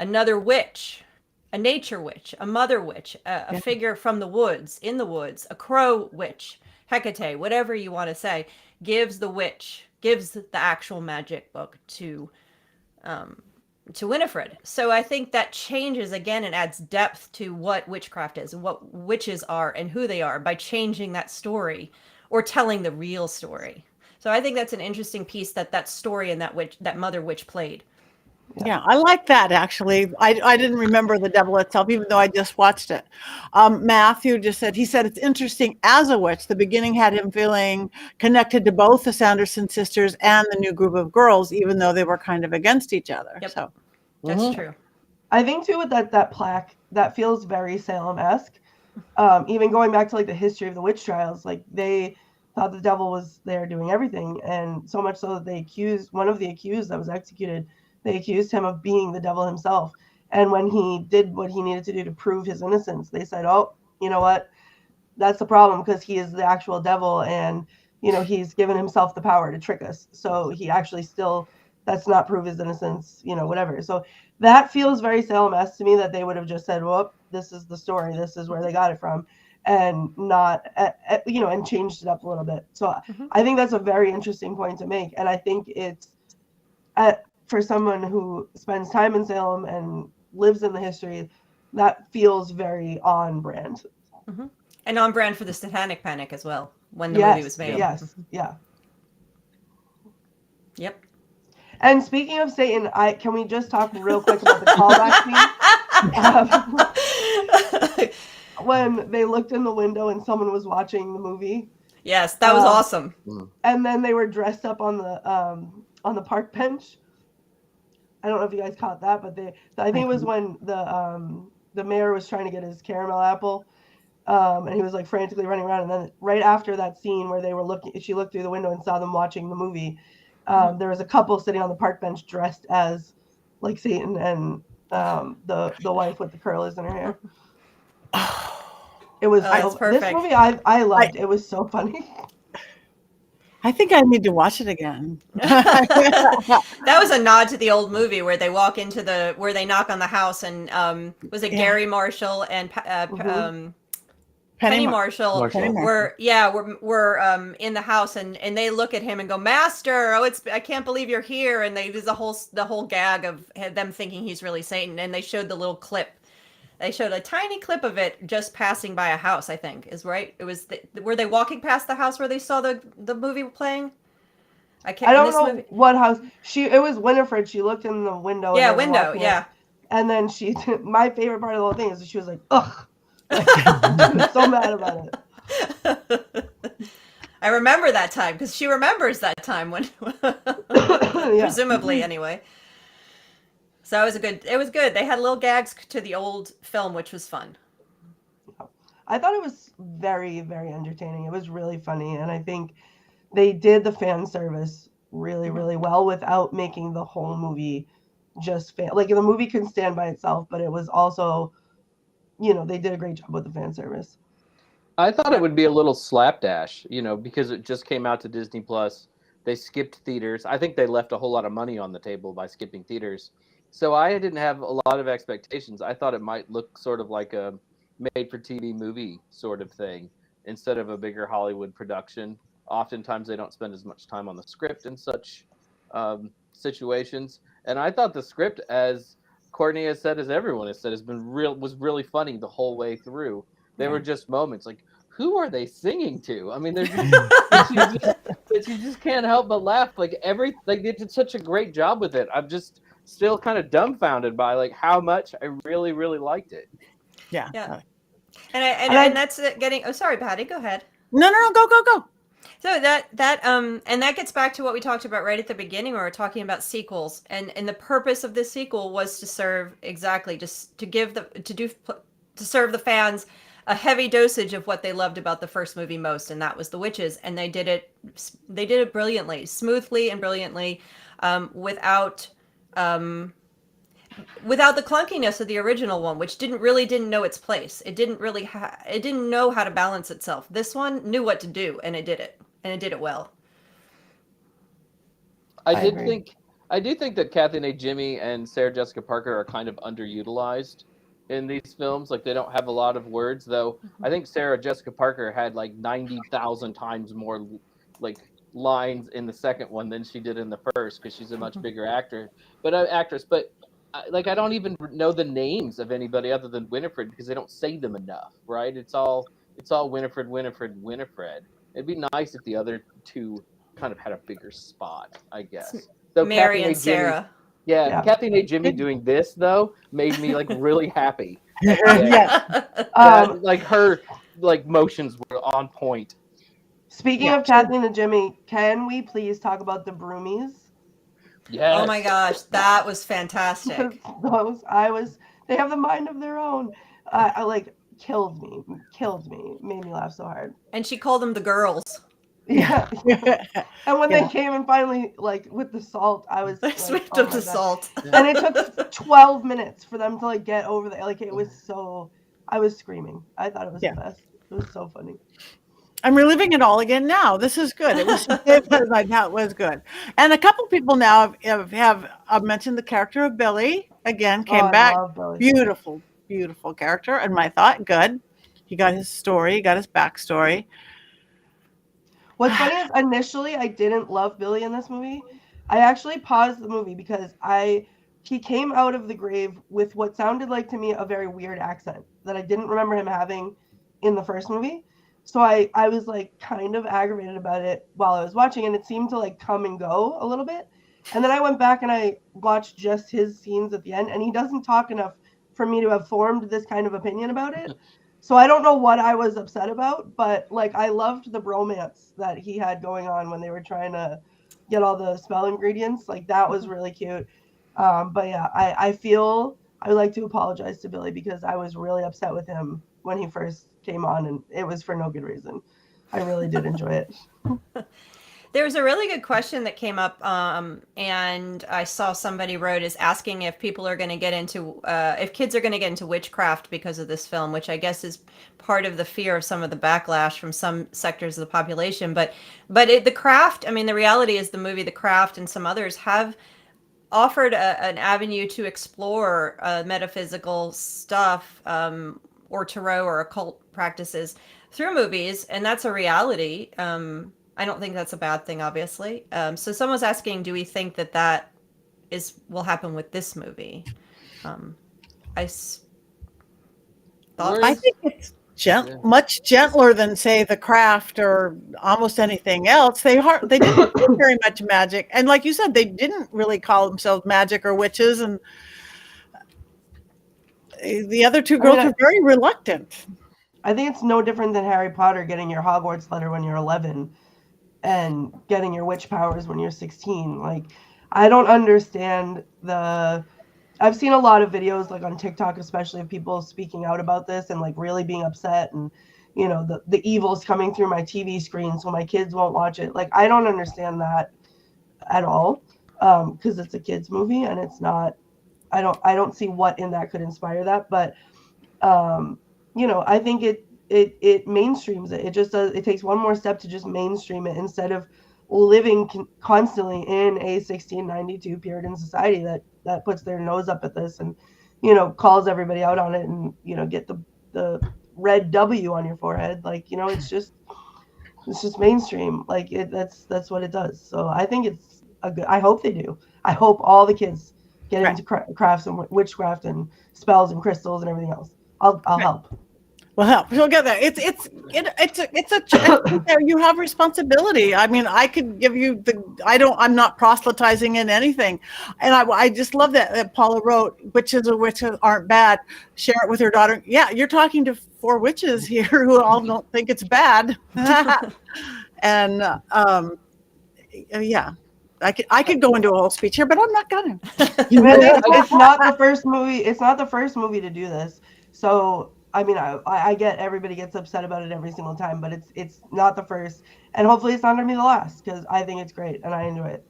Another witch, a nature witch, a mother witch, a figure from the woods, in the woods, a crow witch, Hecate, whatever you want to say, gives the actual magic book to Winifred. So I think that changes again and adds depth to what witchcraft is and what witches are and who they are by changing that story or telling the real story. So I think that's an interesting piece that story and that Mother Witch played. Yeah, I like that actually. I didn't remember the devil itself, even though I just watched it. Matthew just said, he said it's interesting as a witch. The beginning had him feeling connected to both the Sanderson sisters and the new group of girls, even though they were kind of against each other. Yep. So That's true. I think too with that plaque, that feels very Salem-esque. Even going back to like the history of the witch trials, like they thought the devil was there doing everything, and so much so that they accused one of the accused that was executed. They accused him of being the devil himself. And when he did what he needed to do to prove his innocence, they said, oh, you know what? That's the problem because he is the actual devil and, he's given himself the power to trick us. So he actually still, that's not prove his innocence, whatever. So that feels very Salem-esque to me that they would have just said, well, this is the story. This is where they got it from. And not, and changed it up a little bit. So I think that's a very interesting point to make. And I think it's, for someone who spends time in Salem and lives in the history, that feels very on brand. Mm-hmm. And on brand for the Satanic Panic as well, when the movie was made. Yes, yeah. Yep. And speaking of Satan, can we just talk real quick about the callback scene? When they looked in the window and someone was watching the movie. Yes, that was awesome. And then they were dressed up on the park bench. I don't know if you guys caught that, but I think it was when the mayor was trying to get his caramel apple, and he was like frantically running around. And then right after that scene where she looked through the window and saw them watching the movie. There was a couple sitting on the park bench dressed as like Satan and the wife with the curlers in her hair. It was perfect. This movie I loved. It was so funny. I think I need to watch it again. That was a nod to the old movie where they walk into where they knock on the house and was it Gary Marshall and Penny Marshall were in the house and they look at him and go, "Master, I can't believe you're here." And there's the whole gag of them thinking he's really Satan. And they showed the little clip. They showed a tiny clip of it just passing by a house, I think is right. It was were they walking past the house where they saw the movie playing? I don't know what house. It was Winifred. She looked in the window. Yeah, window. Yeah. And then my favorite part of the whole thing is that she was like, "Ugh." Like, she was so mad about it. I remember that time because she remembers that time when, presumably anyway. So it was good. They had little gags to the old film, which was fun. I thought it was very, very entertaining. It was really funny. And I think they did the fan service really, really well without making the whole movie just fan. Like the movie can stand by itself, but it was also, they did a great job with the fan service. I thought it would be a little slapdash, because it just came out to Disney Plus. They skipped theaters. I think they left a whole lot of money on the table by skipping theaters. So I didn't have a lot of expectations. I thought it might look sort of like a made-for-TV movie sort of thing instead of a bigger Hollywood production. Oftentimes they don't spend as much time on the script in such situations. And I thought the script, as Courtney has said, as everyone has said, was really funny the whole way through. There were just moments like, who are they singing to? I mean, you just can't help but laugh. Like they did such a great job with it. I'm just still kind of dumbfounded by like how much I really, really liked it. Yeah. And that's getting. Oh, sorry, Patty. Go ahead. No, go. So that and that gets back to what we talked about right at the beginning, where we're talking about sequels, and the purpose of this sequel was to serve just to serve the fans a heavy dosage of what they loved about the first movie most, and that was the witches. And they did it brilliantly, smoothly and brilliantly, without the clunkiness of the original one, which didn't know its place. It didn't really it didn't know how to balance itself. This one knew what to do, and it did it well. I do think that Kathy Najimy and Sarah Jessica Parker are kind of underutilized in these films. Like they don't have a lot of words, though. I think Sarah Jessica Parker had like 90,000 times more like lines in the second one than she did in the first, because she's a much bigger actress. But I don't even know the names of anybody other than Winifred, because they don't say them enough, right? It's all Winifred. It'd be nice if the other two kind of had a bigger spot, I guess. So Mary and Sarah. Yeah, Kathy Najimy doing this though made me like really happy. Like her like motions were on point. Speaking of Kathy Najimy, can we please talk about the Broomies? Yes. Oh my gosh, that was fantastic. They have the mind of their own. I like killed me, made me laugh so hard. And she called them the girls. Yeah. And when they came and finally, like, with the salt, I was like, swept up the salt. And it took 12 minutes for them to, like, get over there. Like, it was so... I was screaming. I thought it was the best. It was so funny. I'm reliving it all again now. This is good. It was good. And a couple people now have mentioned the character of Billy. Again, came back. Beautiful, beautiful character. And I thought, good. He got his story. He got his backstory. What's funny is initially I didn't love Billy in this movie. I actually paused the movie because he came out of the grave with what sounded like to me a very weird accent that I didn't remember him having in the first movie. So I was like kind of aggravated about it while I was watching, and it seemed to like come and go a little bit. And then I went back and I watched just his scenes at the end, and he doesn't talk enough for me to have formed this kind of opinion about it. So I don't know what I was upset about, but like I loved the bromance that he had going on when they were trying to get all the spell ingredients. Like that was really cute. But yeah, I feel I would like to apologize to Billy because I was really upset with him when he first came on, and it was for no good reason. I really did enjoy it. There was a really good question that came up, and I saw somebody wrote is asking if people are going to get into, if kids are going to get into witchcraft because of this film, which I guess is part of the fear of some of the backlash from some sectors of the population. But the craft, I mean, the reality is the movie The Craft and some others have offered an avenue to explore metaphysical stuff or tarot or occult practices through movies, and that's a reality. I don't think that's a bad thing, obviously. So someone's asking, do we think that will happen with this movie? I think it's much gentler than, say, The Craft or almost anything else. They didn't do very much magic, and like you said, they didn't really call themselves magic or witches. And the other two girls are very reluctant. I think it's no different than Harry Potter getting your Hogwarts letter when you're 11. And getting your witch powers when you're 16. Like, I don't understand I've seen a lot of videos, like on TikTok, especially of people speaking out about this and like really being upset and, you know, the evil's coming through my TV screen so my kids won't watch it. Like, I don't understand that at all, because it's a kid's movie and it's not, I don't see what in that could inspire that. But, you know, I think it mainstreams it. It just does. It takes one more step to just mainstream it instead of living constantly in a 1692 Puritan society that puts their nose up at this and, you know, calls everybody out on it and, you know, get the red W on your forehead. Like, you know, it's just mainstream. Like that's what it does. So I think it's I hope they do. I hope all the kids get into crafts and witchcraft and spells and crystals and everything else. I'll help. Well, we'll get there. You have responsibility. I mean, I could give you I'm not proselytizing in anything. And I just love that Paula wrote, witches or witches aren't bad. Share it with her daughter. Yeah, you're talking to 4 witches here who all don't think it's bad. And yeah, I could go into a whole speech here, but I'm not gonna. It's not the first movie. It's not the first movie to do this. So, I mean, I get everybody gets upset about it every single time, but it's not the first, and hopefully it's not going to be the last, because I think it's great and I enjoy it.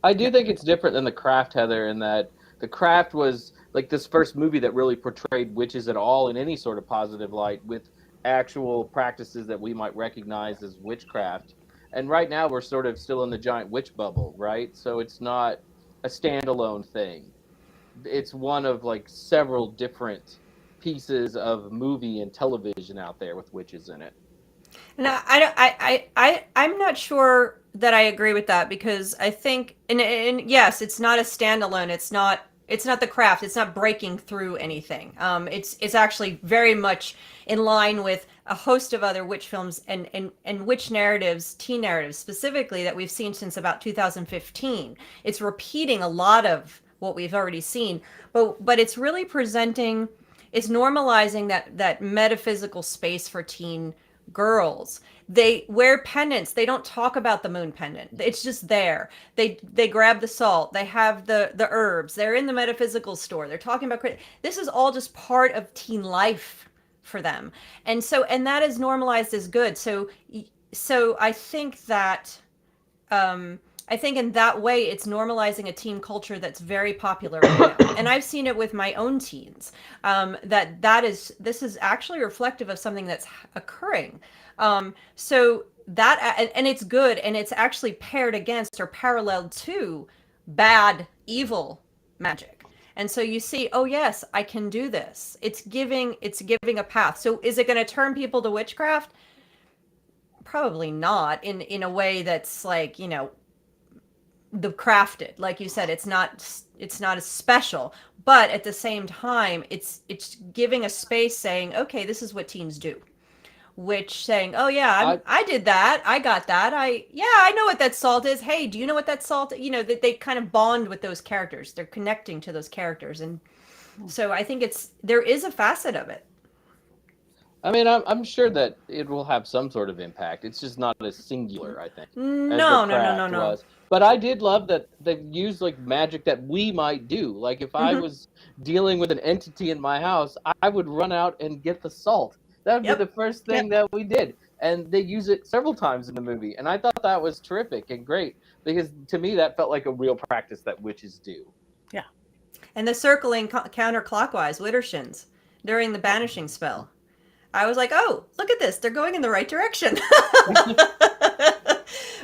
I do think it's different than The Craft, Heather, in that The Craft was like this first movie that really portrayed witches at all in any sort of positive light with actual practices that we might recognize as witchcraft. And right now we're sort of still in the giant witch bubble, right? So it's not a standalone thing. It's one of like several different pieces of movie and television out there with witches in it. No, I'm not sure that I agree with that, because I think, and yes, it's not a standalone. It's not The Craft. It's not breaking through anything. It's actually very much in line with a host of other witch films and witch narratives, teen narratives specifically, that we've seen since about 2015. It's repeating a lot of what we've already seen, but it's really presenting. It's normalizing that metaphysical space for teen girls. They wear pendants. They don't talk about the moon pendant. It's just there. They grab the salt. They have the herbs. They're in the metaphysical store. They're talking about this is all just part of teen life for them. And that is normalized as good. So I think that I think in that way, it's normalizing a teen culture that's very popular right now. And I've seen it with my own teens, this is actually reflective of something that's occurring. So that, and it's good, and it's actually paired against or paralleled to bad, evil magic. And so you see, oh yes, I can do this. It's giving a path. So is it going to turn people to witchcraft? Probably not in a way that's like, you know, the crafted, like you said, it's not as special, but at the same time, it's giving a space saying, okay, this is what teens do. Which saying, oh yeah, I did that, I got that, I know what that salt is. Hey, do you know what that salt? You know, that they kind of bond with those characters. They're connecting to those characters, and So I think there is a facet of it. I mean, I'm sure that it will have some sort of impact. It's just not as singular, I think. No. Was. But I did love that they used like magic that we might do. Like if I was dealing with an entity in my house, I would run out and get the salt. That would be the first thing that we did. And they use it several times in the movie. And I thought that was terrific and great because to me that felt like a real practice that witches do. Yeah. And the circling counterclockwise widdershins during the banishing spell. I was like, oh, look at this. They're going in the right direction.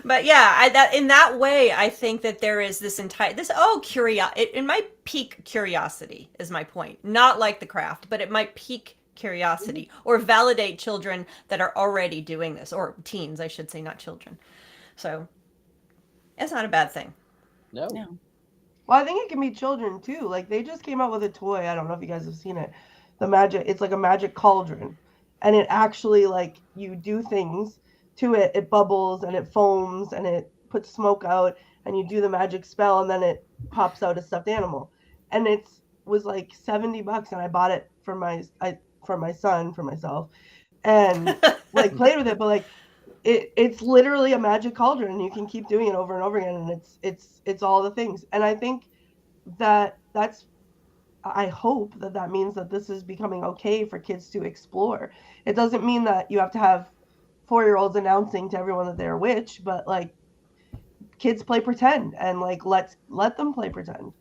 But yeah, in that way, I think that there is it might pique curiosity is my point. Not like the craft, but it might pique curiosity or validate children that are already doing this, or teens, I should say, not children. So it's not a bad thing. No. Well, I think it can be children too. Like they just came out with a toy. I don't know if you guys have seen it. It's like a magic cauldron. And it actually, like, you do things to it. It bubbles and it foams and it puts smoke out and you do the magic spell and then it pops out a stuffed animal. And it was like $70 and I bought it for my son, for myself, and like played with it. But like it's literally a magic cauldron and you can keep doing it over and over again. And it's all the things. And I think I hope that means that this is becoming okay for kids to explore. It doesn't mean that you have to have 4-year-olds announcing to everyone that they're a witch, but like kids play pretend and like let them play pretend.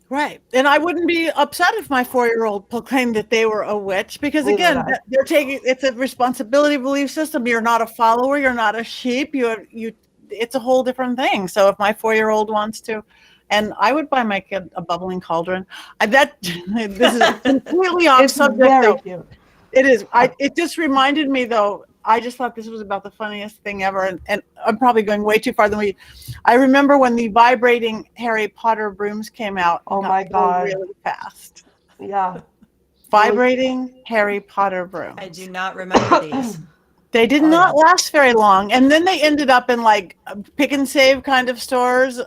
Right. And I wouldn't be upset if my 4-year-old proclaimed that they were a witch because again, it's a responsibility belief system. You're not a follower, you're not a sheep, it's a whole different thing. So if my 4-year-old wants to, and I would buy my kid a bubbling cauldron. This is completely off subject. Very cute. It is. It just reminded me, though. I just thought this was about the funniest thing ever, and I'm probably going way too far. I remember when the vibrating Harry Potter brooms came out. Oh my God! Really fast. Yeah. Vibrating Harry Potter brooms. I do not remember these. They did not last very long, and then they ended up in like pick and save kind of stores.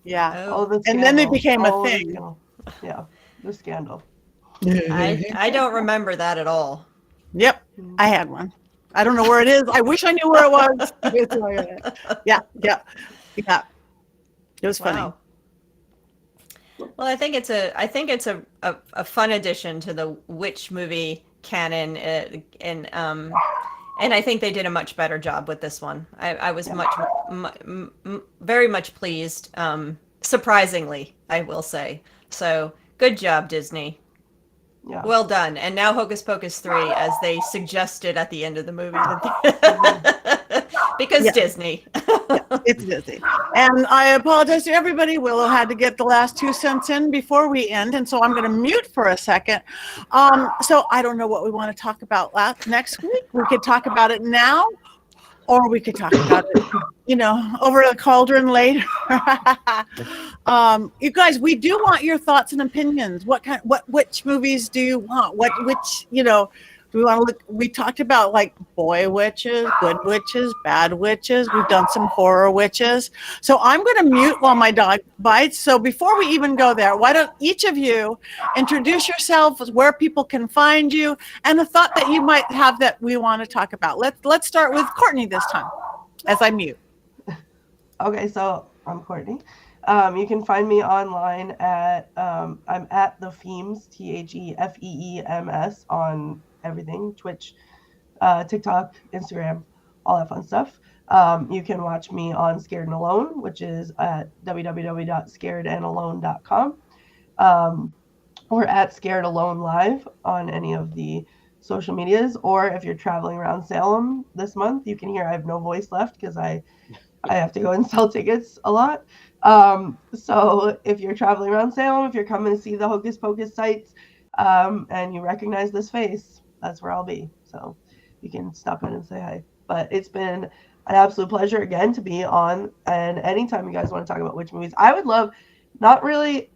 Yeah. And then they became a thing. Yeah. The scandal. I don't remember that at all. Yep. I had one. I don't know where it is. I wish I knew where it was. Yeah. It was funny. Wow. Well, I think it's a fun addition to the witch movie canon, and I think they did a much better job with this one. I was very much pleased, surprisingly, I will say. So good job, Disney. Yeah. Well done. And now Hocus Pocus 3, as they suggested at the end of the movie. Because Disney. It's Disney. And I apologize to everybody. Willow had to get the last 2 cents in before we end. And so I'm going to mute for a second. So I don't know what we want to talk about next week. We could talk about it now, or we could talk about it, over the cauldron later. You guys, we do want your thoughts and opinions. Which movies do you want? Do we want to look? We talked about like boy witches, good witches, bad witches. We've done some horror witches. So I'm going to mute while my dog bites. So before we even go there, why don't each of you introduce yourselves, where people can find you, and a thought that you might have that we want to talk about. Let's start with Courtney this time, as I mute. Okay, so I'm Courtney. You can find me online at I'm at the Feems, TheFeems, on everything, Twitch, TikTok, Instagram, all that fun stuff. You can watch me on Scared and Alone, which is at www.scaredandalone.com, or at Scared Alone Live on any of the social medias. Or if you're traveling around Salem this month, you can hear I have no voice left because I have to go and sell tickets a lot. So if you're traveling around Salem, if you're coming to see the Hocus Pocus sites, and you recognize this face, that's where I'll be. So you can stop in and say hi. But it's been an absolute pleasure again to be on. And anytime you guys want to talk about witch movies, I would love, not a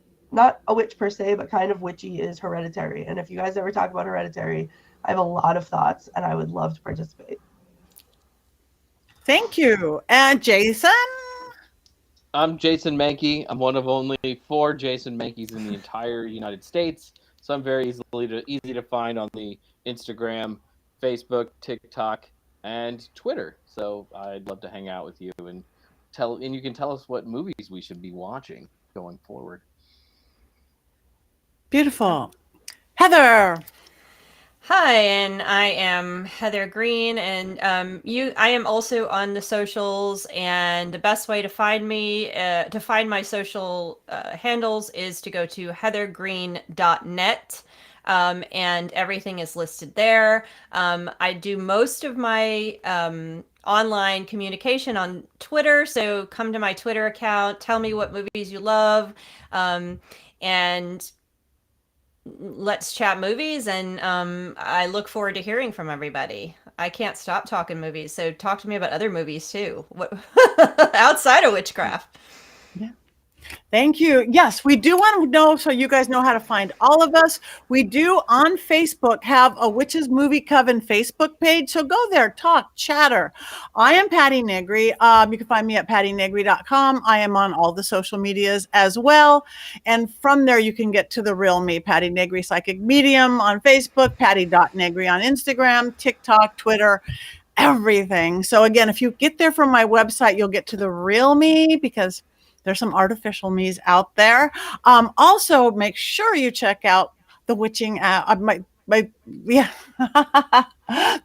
witch per se, but kind of witchy, is Hereditary. And if you guys ever talk about Hereditary, I have a lot of thoughts and I would love to participate. Thank you. And Jason? I'm Jason Mankey. I'm one of only 4 Jason Mankeys in the entire United States, so I'm very easy to find on the Instagram, Facebook, TikTok, and Twitter. So I'd love to hang out with you and you can tell us what movies we should be watching going forward. Beautiful. Heather. Hi, and I am Heather Greene, and I am also on the socials. And the best way to find me, to find my social handles, is to go to heathergreene.net, and everything is listed there. I do most of my online communication on Twitter, so come to my Twitter account, tell me what movies you love, and let's chat movies. And I look forward to hearing from everybody. I can't stop talking movies, so talk to me about other movies too, what outside of witchcraft. Thank you. Yes, we do want to know, so you guys know how to find all of us. We do on Facebook have a Witches Movie Coven Facebook page. So go there, talk, chatter. I am Patti Negri. You can find me at pattinegri.com. I am on all the social medias as well. And from there, you can get to the real me, Patti Negri Psychic Medium on Facebook, Patti.Negri on Instagram, TikTok, Twitter, everything. So again, if you get there from my website, you'll get to the real me, because there's some artificial me's out there. Also, make sure you check out the Witching The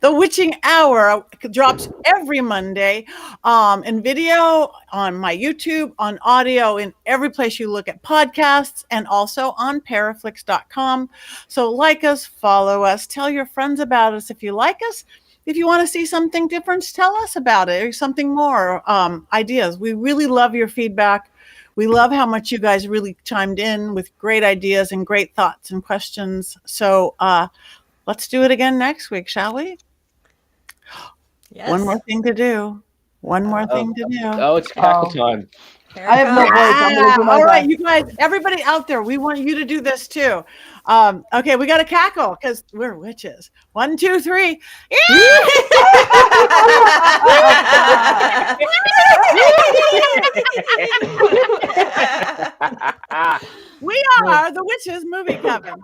Witching Hour drops every Monday in video, on my YouTube, on audio, in every place you look at podcasts, and also on paraflix.com. So like us, follow us, tell your friends about us if you like us. If you want to see something different, tell us about it, or something more, ideas. We really love your feedback. We love how much you guys really chimed in with great ideas and great thoughts and questions. So let's do it again next week, shall we? Yes. One more thing to do. One more thing to do. Oh, it's cackle time. I have no voice. I'm gonna do my All right, best. you guys, everybody out there, we want you to do this too. Okay, we got to cackle because we're witches. 1, 2, 3. We are the Witches Movie Coven.